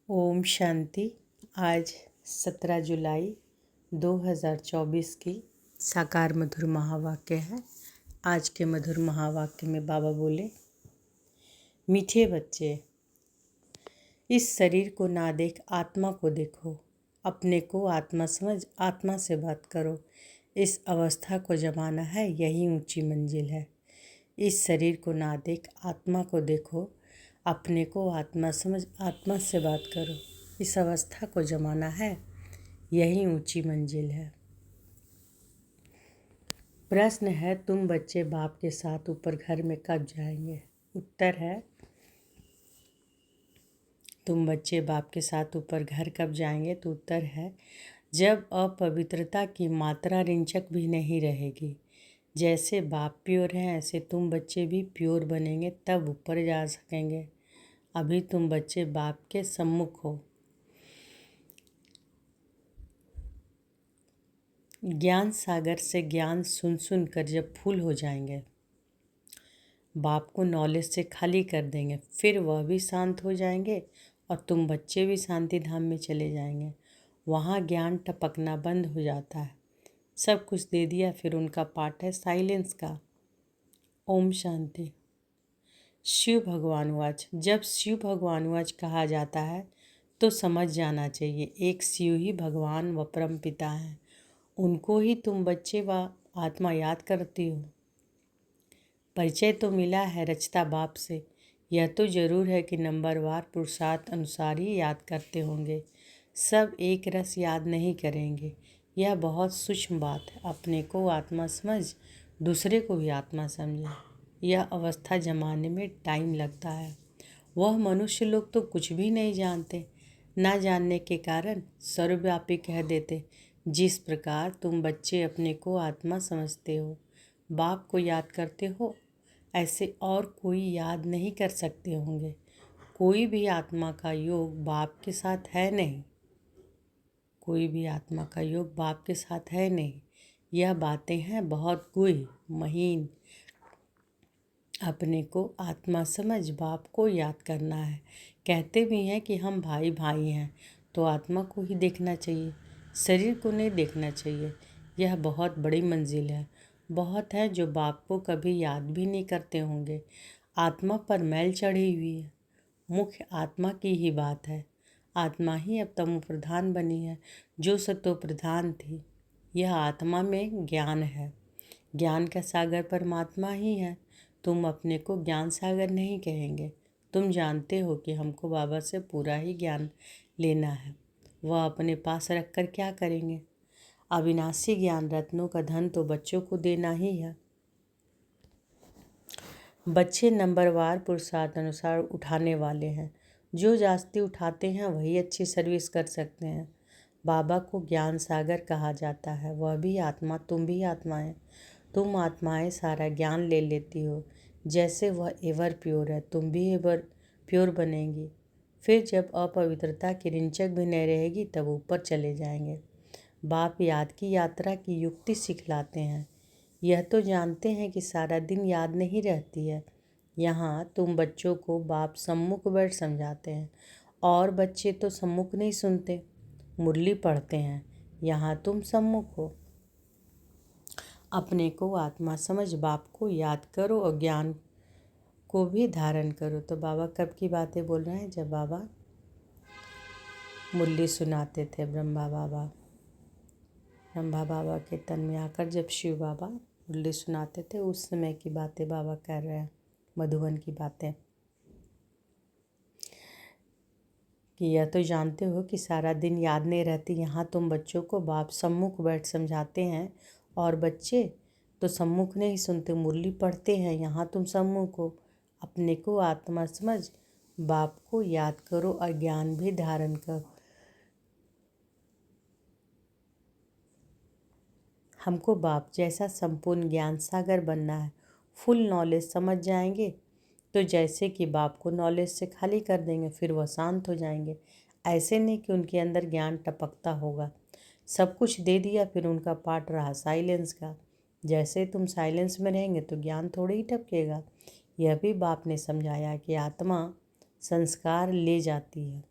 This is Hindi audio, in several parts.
ओम शांति। आज 17 जुलाई 2024 की साकार मधुर महावाक्य है। आज के मधुर महावाक्य में बाबा बोले, मीठे बच्चे, इस शरीर को ना देख आत्मा को देखो, अपने को आत्मा समझ आत्मा से बात करो। इस अवस्था को जमाना है, यही ऊंची मंजिल है। इस शरीर को ना देख आत्मा को देखो, अपने को आत्मा समझ आत्मा से बात करो। इस अवस्था को जमाना है, यही ऊंची मंजिल है। प्रश्न है, तुम बच्चे बाप के साथ ऊपर घर में कब जाएंगे? उत्तर है, तुम बच्चे बाप के साथ ऊपर घर कब जाएंगे? तो उत्तर है, जब अपवित्रता की मात्रा रिंचक भी नहीं रहेगी। जैसे बाप प्योर हैं, ऐसे तुम बच्चे भी प्योर बनेंगे, तब ऊपर जा सकेंगे। अभी तुम बच्चे बाप के सम्मुख हो। ज्ञान सागर से ज्ञान सुन सुन कर जब फूल हो जाएंगे, बाप को नॉलेज से खाली कर देंगे, फिर वह भी शांत हो जाएंगे और तुम बच्चे भी शांति धाम में चले जाएंगे। वहाँ ज्ञान टपकना बंद हो जाता है। सब कुछ दे दिया, फिर उनका पार्ट है साइलेंस का। ओम शांति। शिव भगवान वाच। जब शिव भगवान वाच कहा जाता है तो समझ जाना चाहिए, एक शिव ही भगवान व परम पिता हैं। उनको ही तुम बच्चे व आत्मा याद करती हो। परिचय तो मिला है रचता बाप से, यह तो जरूर है कि नंबरवार पुरुषार्थ अनुसार ही याद करते होंगे। सब एक रस याद नहीं करेंगे। यह बहुत सूक्ष्म बात है। अपने को आत्मा समझ, दूसरे को भी आत्मा समझे। यह अवस्था जमाने में टाइम लगता है। वह मनुष्य लोग तो कुछ भी नहीं जानते, ना जानने के कारण सर्वव्यापी कह देते। जिस प्रकार तुम बच्चे अपने को आत्मा समझते हो, बाप को याद करते हो, ऐसे और कोई याद नहीं कर सकते होंगे। कोई भी आत्मा का योग बाप के साथ है नहीं। कोई भी आत्मा का योग बाप के साथ है नहीं। यह बातें हैं बहुत गूढ़ महीन। अपने को आत्मा समझ बाप को याद करना है। कहते भी हैं कि हम भाई भाई हैं, तो आत्मा को ही देखना चाहिए, शरीर को नहीं देखना चाहिए। यह बहुत बड़ी मंजिल है। बहुत है जो बाप को कभी याद भी नहीं करते होंगे। आत्मा पर मैल चढ़ी हुई है। मुख्य आत्मा की ही बात है। आत्मा ही अब तमो प्रधान बनी है, जो सतो प्रधान थी। यह आत्मा में ज्ञान है। ज्ञान का सागर परमात्मा ही है। तुम अपने को ज्ञान सागर नहीं कहेंगे। तुम जानते हो कि हमको बाबा से पूरा ही ज्ञान लेना है। वह अपने पास रख कर क्या करेंगे? अविनाशी ज्ञान रत्नों का धन तो बच्चों को देना ही है। बच्चे नंबरवार पुरुषार्थ अनुसार उठाने वाले हैं। जो जास्ती उठाते हैं वही अच्छी सर्विस कर सकते हैं। बाबा को ज्ञान सागर कहा जाता है। वह भी आत्मा, तुम भी आत्मा है। तुम आत्माएं सारा ज्ञान ले लेती हो। जैसे वह एवर प्योर है, तुम भी एवर प्योर बनेंगी। फिर जब अपवित्रता की रिंचक भी नहीं रहेगी, तब ऊपर चले जाएंगे। बाप याद की यात्रा की युक्ति सिखलाते हैं। यह तो जानते हैं कि सारा दिन याद नहीं रहती है। यहाँ तुम बच्चों को बाप सम्मुख बैठ समझाते हैं, और बच्चे तो सम्मुख नहीं सुनते, मुरली पढ़ते हैं। यहाँ तुम सम्मुख हो। अपने को आत्मा समझ बाप को याद करो और ज्ञान को भी धारण करो। तो बाबा कब की बातें बोल रहे हैं? जब बाबा मुरली सुनाते थे। ब्रह्मा बाबा के तन में आकर जब शिव बाबा मुरली सुनाते थे, उस समय की बातें बाबा कर रहे हैं। मधुबन की बातें कि यह तो जानते हो कि सारा दिन याद नहीं रहती। यहाँ तुम बच्चों को बाप सम्मुख बैठ समझाते हैं, और बच्चे तो सम्मुख नहीं सुनते, मुरली पढ़ते हैं। यहाँ तुम सम्मुख हो। अपने को आत्मा समझ बाप को याद करो और ज्ञान भी धारण करो। हमको बाप जैसा संपूर्ण ज्ञान सागर बनना है। फुल नॉलेज समझ जाएंगे तो जैसे कि बाप को नॉलेज से खाली कर देंगे, फिर वह शांत हो जाएंगे। ऐसे नहीं कि उनके अंदर ज्ञान टपकता होगा। सब कुछ दे दिया, फिर उनका पार्ट रहा साइलेंस का। जैसे तुम साइलेंस में रहेंगे तो ज्ञान थोड़े ही टपकेगा। यह भी बाप ने समझाया कि आत्मा संस्कार ले जाती है।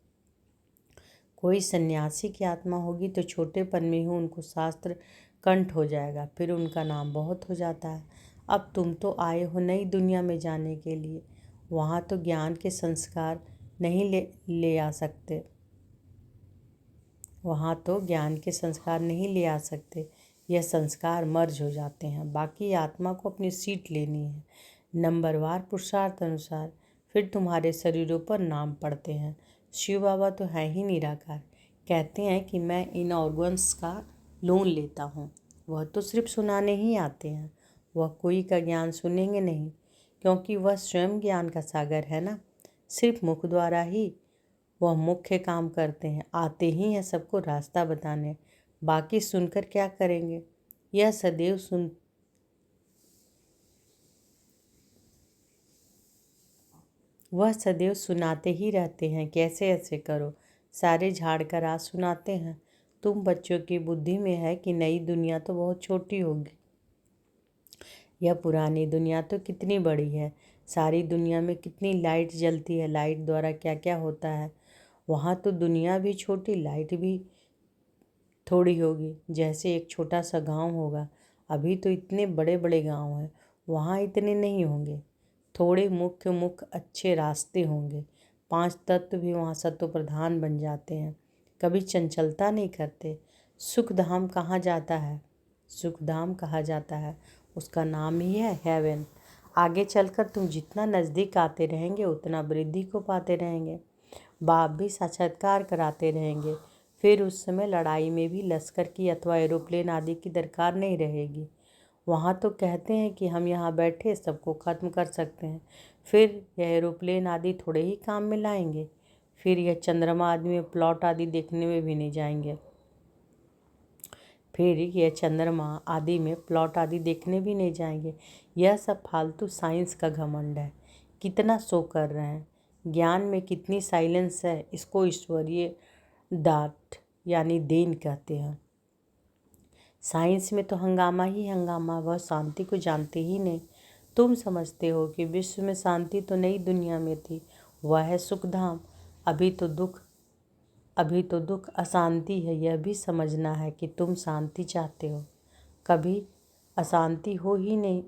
कोई सन्यासी की आत्मा होगी तो छोटेपन में ही उनको शास्त्र कंठ हो जाएगा, फिर उनका नाम बहुत हो जाता है। अब तुम तो आए हो नई दुनिया में जाने के लिए, वहाँ तो ज्ञान के संस्कार नहीं ले आ सकते, वहाँ तो ज्ञान के संस्कार नहीं ले आ सकते। यह संस्कार मर्ज हो जाते हैं। बाकी आत्मा को अपनी सीट लेनी है, नंबरवार पुरुषार्थ अनुसार, फिर तुम्हारे शरीरों पर नाम पड़ते हैं। शिव बाबा तो है ही निराकार, कहते हैं कि मैं इन ऑर्गन्स का लोन लेता हूँ। वह तो सिर्फ सुनाने ही आते हैं, वह कोई का ज्ञान सुनेंगे नहीं, क्योंकि वह स्वयं ज्ञान का सागर है ना। सिर्फ मुख द्वारा ही वह मुख्य काम करते हैं, आते ही हैं सबको रास्ता बताने, बाकी सुनकर क्या करेंगे। यह सदैव वह सदैव सुनाते ही रहते हैं, कैसे ऐसे करो, सारे झाड़ का राज सुनाते हैं। तुम बच्चों की बुद्धि में है कि नई दुनिया तो बहुत छोटी होगी, यह पुरानी दुनिया तो कितनी बड़ी है। सारी दुनिया में कितनी लाइट जलती है, लाइट द्वारा क्या क्या होता है। वहाँ तो दुनिया भी छोटी, लाइट भी थोड़ी होगी, जैसे एक छोटा सा गांव होगा। अभी तो इतने बड़े बड़े गांव हैं, वहाँ इतने नहीं होंगे। थोड़े मुख्य अच्छे रास्ते होंगे। 5 तत्व भी वहाँ सत्व प्रधान बन जाते हैं, कभी चंचलता नहीं करते। सुखधाम कहाँ जाता है, सुखधाम कहा जाता है, उसका नाम ही है हेवन। आगे चलकर तुम जितना नज़दीक आते रहेंगे उतना वृद्धि को पाते रहेंगे। बाप भी साक्षात्कार कराते रहेंगे। फिर उस समय लड़ाई में भी लश्कर की अथवा एरोप्लेन आदि की दरकार नहीं रहेगी। वहाँ तो कहते हैं कि हम यहाँ बैठे सबको ख़त्म कर सकते हैं, फिर यह एरोप्लेन आदि थोड़े ही काम में लाएंगे। फिर यह चंद्रमा आदि में प्लॉट आदि देखने में भी नहीं जाएंगे, फिर यह चंद्रमा आदि में प्लॉट आदि देखने भी नहीं जाएंगे। यह सब फालतू साइंस का घमंड है। कितना शो कर रहे हैं, ज्ञान में कितनी साइलेंस है, इसको ईश्वरीय दाट यानी देन कहते हैं। साइंस में तो हंगामा ही हंगामा, वह शांति को जानते ही नहीं। तुम समझते हो कि विश्व में शांति तो नई दुनिया में थी, वह है सुखधाम। अभी तो दुख अशांति है, यह भी समझना है कि तुम शांति चाहते हो। कभी अशांति हो ही नहीं,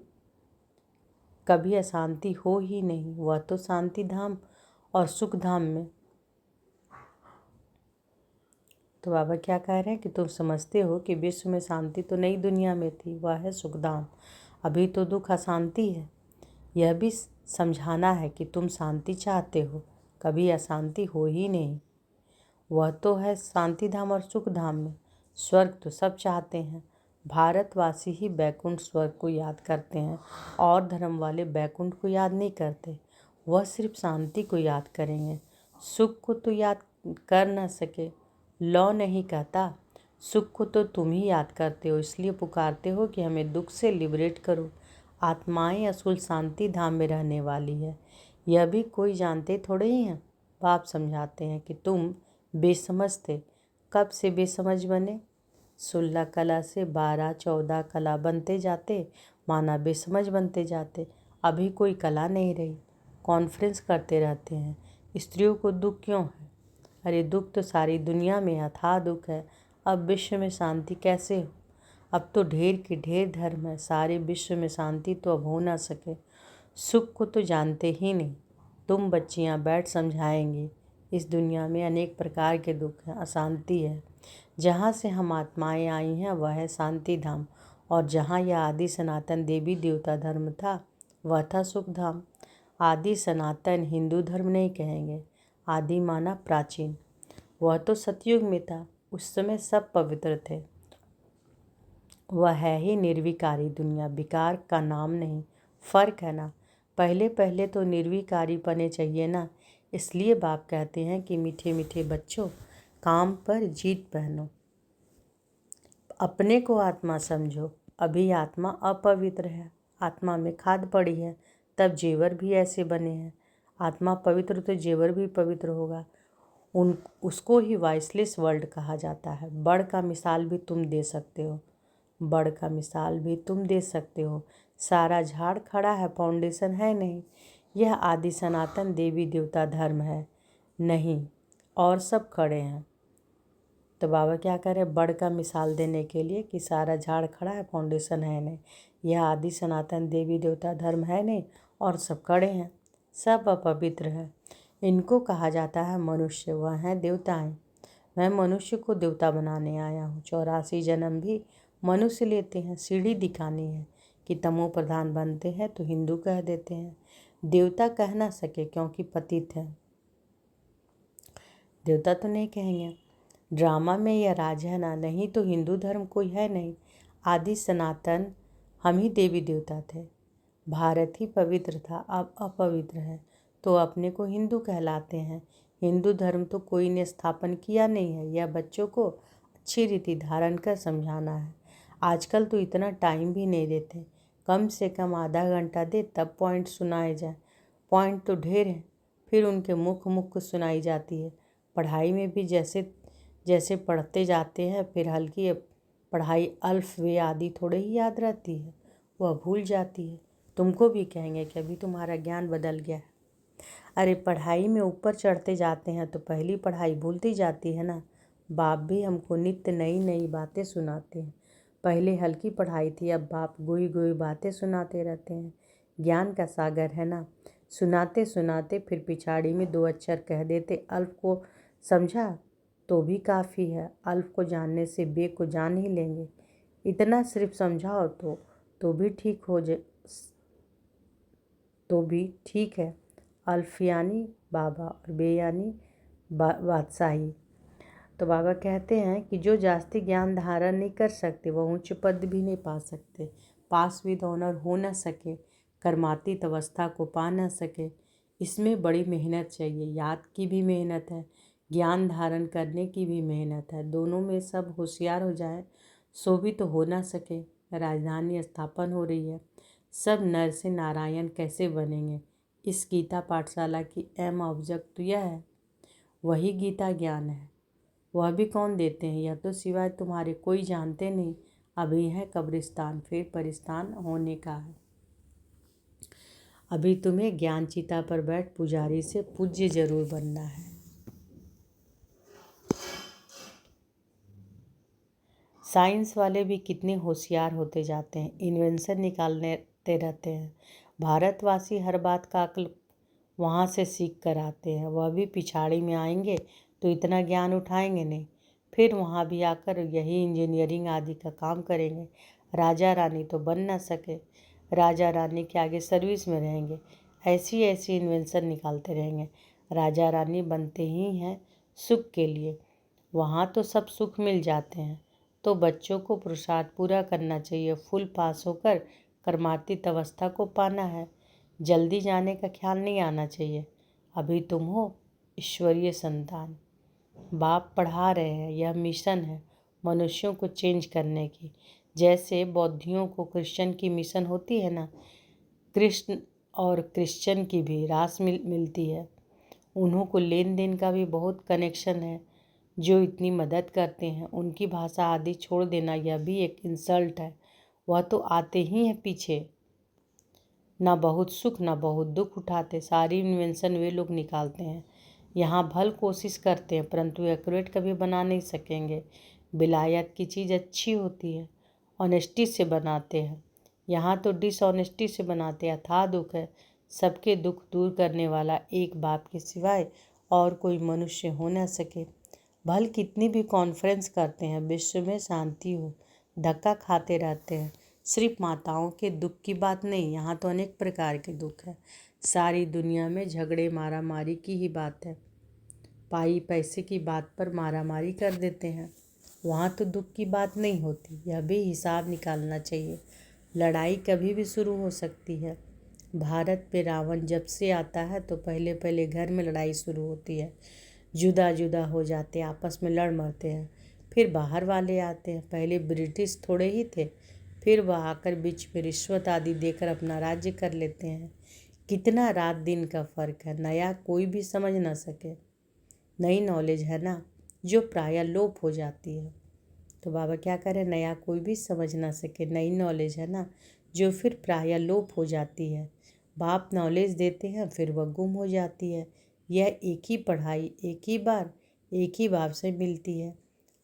कभी अशांति हो ही नहीं, वह तो शांति धाम और सुख धाम में। तो बाबा क्या कह रहे हैं कि तुम समझते हो कि विश्व में शांति तो नई दुनिया में थी, वह है सुखधाम। अभी तो दुख अशांति है, यह भी समझाना है कि तुम शांति चाहते हो, कभी अशांति हो ही नहीं, वह तो है शांति धाम और सुख धाम में। स्वर्ग तो सब चाहते हैं, भारतवासी ही बैकुंठ स्वर्ग को याद करते हैं, और धर्म वाले बैकुंठ को याद नहीं करते, वह सिर्फ शांति को याद करेंगे। सुख को तो याद कर न सके, लौ नहीं कहता। सुख को तो तुम ही याद करते हो, इसलिए पुकारते हो कि हमें दुख से लिबरेट करो। आत्माएं असूल शांति धाम में रहने वाली है, यह भी कोई जानते थोड़े ही हैं। बाप समझाते हैं कि तुम बेसमझ थे। कब से बेसमझ बने? 16 कला से 12-14 कला बनते जाते, माना बेसमझ बनते जाते। अभी कोई कला नहीं रही, कॉन्फ्रेंस करते रहते हैं। स्त्रियों को दुख क्यों है? अरे दुख तो सारी दुनिया में अथाह दुख है, अब विश्व में शांति कैसे हो? अब तो ढेर के ढेर धर्म है, सारे विश्व में शांति तो अब हो ना सके। सुख को तो जानते ही नहीं। तुम बच्चियां बैठ समझाएंगी, इस दुनिया में अनेक प्रकार के दुख हैं, अशांति है। जहाँ से हम आत्माएं आई हैं वह है शांति धाम, और जहाँ यह आदि सनातन देवी देवता धर्म था वह था सुख धाम। आदि सनातन हिंदू धर्म नहीं कहेंगे, आदि माना प्राचीन। वह तो सतयुग में था, उस समय सब पवित्र थे। वह है ही निर्विकारी दुनिया, विकार का नाम नहीं। फर्क है ना, पहले पहले तो निर्विकारी पने चाहिए ना। इसलिए बाप कहते हैं कि मीठे मीठे बच्चों, काम पर जीत पहनो, अपने को आत्मा समझो। अभी आत्मा अपवित्र है, आत्मा में खाद पड़ी है, तब जेवर भी ऐसे बने हैं। आत्मा पवित्र तो जेवर भी पवित्र होगा। उसको ही वाइसलेस वर्ल्ड कहा जाता है। बड़ का मिसाल भी तुम दे सकते हो, बड़ का मिसाल भी तुम दे सकते हो। सारा झाड़ खड़ा है, फाउंडेशन है नहीं। यह आदि सनातन देवी देवता धर्म है नहीं, और सब खड़े हैं। तो बाबा क्या करें, बड़ का मिसाल देने के लिए कि सारा झाड़ खड़ा है, फाउंडेशन है नहीं, यह आदि सनातन देवी देवता धर्म है नहीं, और सब खड़े हैं, सब अपवित्र है। इनको कहा जाता है मनुष्य, वह हैं देवताएं। मैं मनुष्य को देवता बनाने आया हूँ। 84 जन्म भी मनुष्य लेते हैं। सीढ़ी दिखानी है कि तमो प्रधान बनते हैं तो हिंदू कह देते हैं, देवता कह ना सके क्योंकि पतित है, देवता तो नहीं कहेंगे। ड्रामा में यह राज है ना, नहीं तो हिंदू धर्म कोई है नहीं। आदि सनातन हम ही देवी देवता थे। भारत ही पवित्र था, अब अपवित्र है, तो अपने को हिंदू कहलाते हैं। हिंदू धर्म तो कोई ने स्थापन किया नहीं है, यह बच्चों को अच्छी रीति धारण कर समझाना है। आजकल तो इतना टाइम भी नहीं देते, कम से कम आधा घंटा दे तब पॉइंट सुनाए जाए। पॉइंट तो ढेर हैं, फिर उनके मुख मुख सुनाई जाती है। पढ़ाई में भी जैसे जैसे पढ़ते जाते हैं, फिर हल्की पढ़ाई अल्फ वे आदि थोड़े ही याद रहती है, वह भूल जाती है। तुमको भी कहेंगे कि अभी तुम्हारा ज्ञान बदल गया है। अरे पढ़ाई में ऊपर चढ़ते जाते हैं तो पहली पढ़ाई भूलती जाती है ना। बाप भी हमको नित्य नई नई बातें सुनाते हैं। पहले हल्की पढ़ाई थी, अब बाप गोई गोई बातें सुनाते रहते हैं। ज्ञान का सागर है ना। सुनाते सुनाते फिर पिछाड़ी में 2 अक्षर कह देते, अल्फ को समझा तो भी काफ़ी है। अल्फ को जानने से बे को जान ही लेंगे। इतना सिर्फ समझाओ तो भी ठीक हो जाए, तो भी ठीक है। अल्फ यानी बाबा और बे यानी बादशाही। तो बाबा कहते हैं कि जो जास्ती ज्ञान धारण नहीं कर सकते वह उच्च पद भी नहीं पा सकते। पास विद ऑनर हो न सके, कर्मातीत अवस्था को पा न सके, इसमें बड़ी मेहनत चाहिए। याद की भी मेहनत है, ज्ञान धारण करने की भी मेहनत है। दोनों में सब होशियार हो जाए सो भी तो हो ना सके। राजधानी स्थापन हो रही है, सब नर से नारायण कैसे बनेंगे। इस गीता पाठशाला की अहम ऑब्जेक्ट तो यह है, वही गीता ज्ञान है। वह भी कौन देते हैं, यह तो सिवाय तुम्हारे कोई जानते नहीं। अभी है कब्रिस्तान, फिर परिस्तान होने का है। अभी तुम्हें ज्ञान चिता पर बैठ पुजारी से पूज्य जरूर बनना है। साइंस वाले भी कितने होशियार होते जाते हैं, इन्वेंशन निकालते रहते हैं। भारतवासी हर बात का अक्ल वहाँ से सीख कर आते हैं। वह भी पिछाड़ी में आएंगे तो इतना ज्ञान उठाएंगे नहीं, फिर वहाँ भी आकर यही इंजीनियरिंग आदि का काम करेंगे। राजा रानी तो बन ना सके, राजा रानी के आगे सर्विस में रहेंगे। ऐसी ऐसी इन्वेंशन निकालते रहेंगे। राजा रानी बनते ही हैं सुख के लिए, वहाँ तो सब सुख मिल जाते हैं। तो बच्चों को पुरुषार्थ पूरा करना चाहिए, फुल पास होकर कर्मातीत अवस्था को पाना है। जल्दी जाने का ख्याल नहीं आना चाहिए। अभी तुम हो ईश्वरीय संतान, बाप पढ़ा रहे हैं, यह मिशन है मनुष्यों को चेंज करने की। जैसे बौद्धियों को क्रिश्चियन की मिशन होती है ना, कृष्ण और क्रिश्चियन की भी रास मिलती है। उन्हों को लेन देन का भी बहुत कनेक्शन है। जो इतनी मदद करते हैं उनकी भाषा आदि छोड़ देना, यह भी एक इंसल्ट है। वह तो आते ही हैं पीछे, ना बहुत सुख ना बहुत दुख उठाते। सारी इन्वेंशन वे लोग निकालते हैं। यहाँ भल कोशिश करते हैं परंतु एक्यूरेट कभी बना नहीं सकेंगे। विलायत की चीज़ अच्छी होती है, ऑनेस्टी से बनाते हैं। यहाँ तो डिसऑनेस्टी से बनाते हैं। अथाह दुख है, सबके दुख दूर करने वाला एक बाप के सिवाय और कोई मनुष्य हो न सके। भल कितनी भी कॉन्फ्रेंस करते हैं, विश्व में शांति हो, धक्का खाते रहते हैं। सिर्फ माताओं के दुख की बात नहीं, यहाँ तो अनेक प्रकार के दुख है। सारी दुनिया में झगड़े मारा मारी की ही बात है। पाई पैसे की बात पर मारा मारी कर देते हैं, वहाँ तो दुख की बात नहीं होती। यह भी हिसाब निकालना चाहिए। लड़ाई कभी भी शुरू हो सकती है। भारत पे रावण जब से आता है तो पहले पहले घर में लड़ाई शुरू होती है, जुदा जुदा हो जाते, आपस में लड़ मरते हैं। फिर बाहर वाले आते हैं, पहले ब्रिटिश थोड़े ही थे, फिर वह आकर बीच में रिश्वत आदि देकर अपना राज्य कर लेते हैं। कितना रात दिन का फर्क है, नया कोई भी समझ ना सके। नई नॉलेज है ना जो प्रायः लोप हो जाती है। तो बाबा क्या करें, नया कोई भी समझ ना सके, नई नॉलेज है ना जो फिर प्रायः लोप हो जाती है। बाप नॉलेज देते हैं फिर वह गुम हो जाती है। यह एक ही पढ़ाई एक ही बार एक ही बाप से मिलती है।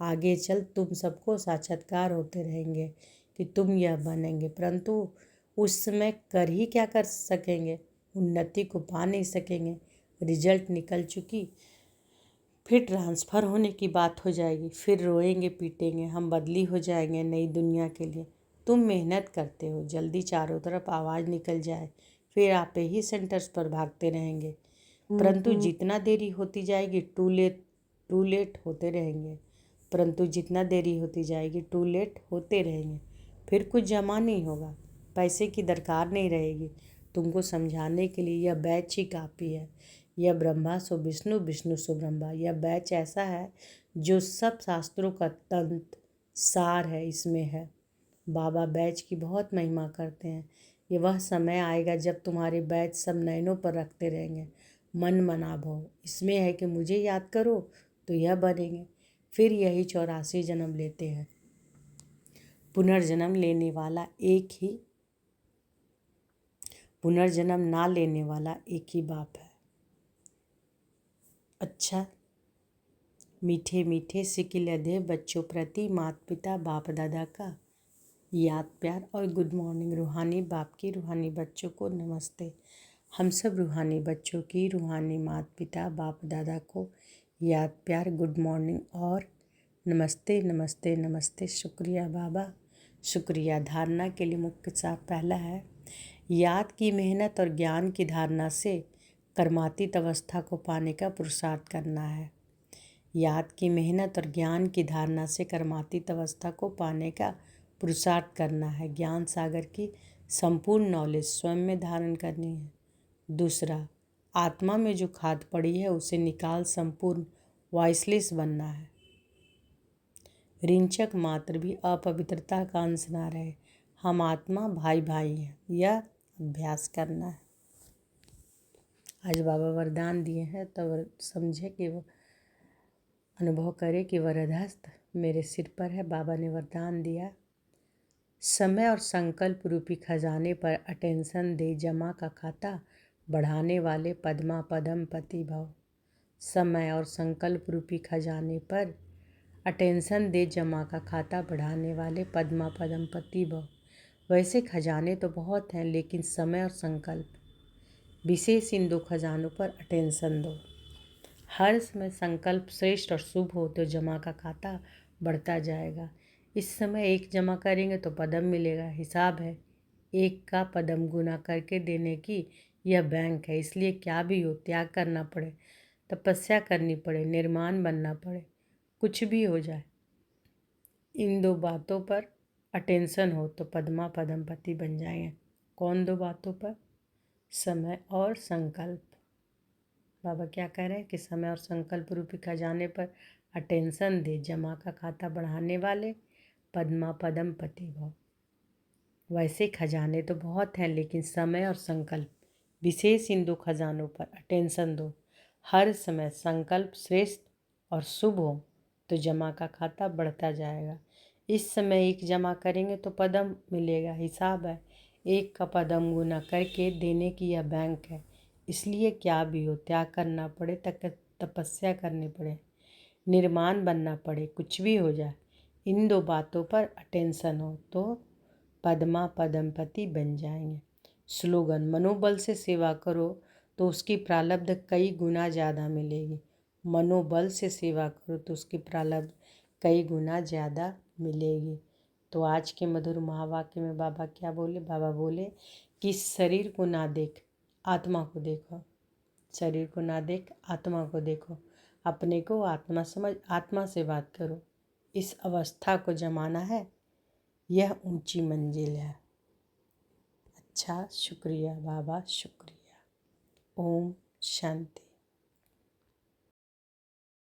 आगे चल तुम सबको साक्षात्कार होते रहेंगे कि तुम यह बनेंगे, परंतु उस समय कर ही क्या कर सकेंगे, उन्नति को पा नहीं सकेंगे। रिजल्ट निकल चुकी, फिर ट्रांसफ़र होने की बात हो जाएगी, फिर रोएंगे पीटेंगे, हम बदली हो जाएंगे नई दुनिया के लिए। तुम मेहनत करते हो, जल्दी चारों तरफ आवाज़ निकल जाए, फिर आप ही सेंटर्स पर भागते रहेंगे, परंतु जितना देरी होती जाएगी टू लेट होते रहेंगे, परंतु जितना देरी होती जाएगी टू लेट होते रहेंगे। फिर कुछ जमा नहीं होगा, पैसे की दरकार नहीं रहेगी। तुमको समझाने के लिए यह बैच ही काफ़ी है। यह ब्रह्मा सो विष्णु, विष्णु सो ब्रह्मा, यह बैच ऐसा है जो सब शास्त्रों का तंत्र सार है, इसमें है। बाबा बैच की बहुत महिमा करते हैं। ये वह समय आएगा जब तुम्हारे बैच सब नयनों पर रखते रहेंगे, मन मना भव। इसमें है कि मुझे याद करो तो यह बनेंगे। फिर यही 84 जन्म लेते हैं। पुनर्जन्म लेने वाला एक ही, पुनर्जन्म ना लेने वाला एक ही बाप है। अच्छा, मीठे मीठे सिकिल अधे बच्चों प्रति माता पिता बाप दादा का याद प्यार और गुड मॉर्निंग। रूहानी बाप की रूहानी बच्चों को नमस्ते। हम सब रूहानी बच्चों की रूहानी माता पिता बाप दादा को याद प्यार, गुड मॉर्निंग और नमस्ते नमस्ते नमस्ते। शुक्रिया बाबा, शुक्रिया। धारणा के लिए मुख्य साफ पहला है, याद की मेहनत और ज्ञान की धारणा से कर्मातीत अवस्था को पाने का पुरुषार्थ करना है। याद की मेहनत और ज्ञान की धारणा से कर्मातीत अवस्था को पाने का पुरुषार्थ करना है। ज्ञान सागर की संपूर्ण नॉलेज स्वयं में धारण करनी है। दूसरा, आत्मा में जो खाद पड़ी है उसे निकाल संपूर्ण वॉइसलेस बनना है। रिंचक मात्र भी अपवित्रता का अंश ना रहे। हम आत्मा भाई भाई हैं, यह अभ्यास करना है। आज बाबा वरदान दिए हैं तो समझे कि वो अनुभव करे कि वरदहस्त मेरे सिर पर है। बाबा ने वरदान दिया, समय और संकल्प रूपी खजाने पर अटेंशन दे, जमा का खाता बढ़ाने वाले पद्मा पदम पति भव। समय और संकल्प रूपी खजाने पर अटेंशन दे, जमा का खाता बढ़ाने वाले पद्मा पदम पति भव। वैसे खजाने तो बहुत हैं, लेकिन समय और संकल्प विशेष, इन दो खजानों पर अटेंशन दो। हर समय संकल्प श्रेष्ठ और शुभ हो तो जमा का खाता बढ़ता जाएगा। इस समय एक जमा करेंगे तो पदम मिलेगा, हिसाब है। एक का पदम गुना करके देने की यह बैंक है। इसलिए क्या भी हो, त्याग करना पड़े, तपस्या करनी पड़े, निर्माण बनना पड़े, कुछ भी हो जाए, इन दो बातों पर अटेंशन हो तो पद्मा पदमपति बन जाएंगे। कौन दो बातों पर? समय और संकल्प। बाबा क्या कह रहे हैं कि समय और संकल्प रूपी खजाने पर अटेंशन दे, जमा का खाता बढ़ाने वाले पद्मा पदम पति भव। वैसे खजाने तो बहुत हैं, लेकिन समय और संकल्प विशेष, इन दो खजानों पर अटेंशन दो। हर समय संकल्प श्रेष्ठ और शुभ हो तो जमा का खाता बढ़ता जाएगा। इस समय एक जमा करेंगे तो पदम मिलेगा, हिसाब है। एक का पदम गुना करके देने की यह बैंक है। इसलिए क्या भी हो, त्याग करना पड़े, तपस्या करनी पड़े, निर्माण बनना पड़े, कुछ भी हो जाए, इन दो बातों पर अटेंशन हो तो पद्मा पदमपति बन जाएंगे। स्लोगन, मनोबल से सेवा करो तो उसकी प्रारब्ध कई गुना ज़्यादा मिलेगी। मनोबल से सेवा करो तो उसकी प्रारब्ध कई गुना ज़्यादा मिलेगी। तो आज के मधुर महावाक्य में बाबा क्या बोले? बाबा बोले कि शरीर को ना देख, आत्मा को देखो। शरीर को ना देख, आत्मा को देखो। अपने को आत्मा समझ, आत्मा से बात करो। इस अवस्था को जमाना है, यह ऊंची मंजिल है। अच्छा, शुक्रिया बाबा, शुक्रिया। ओम शांति।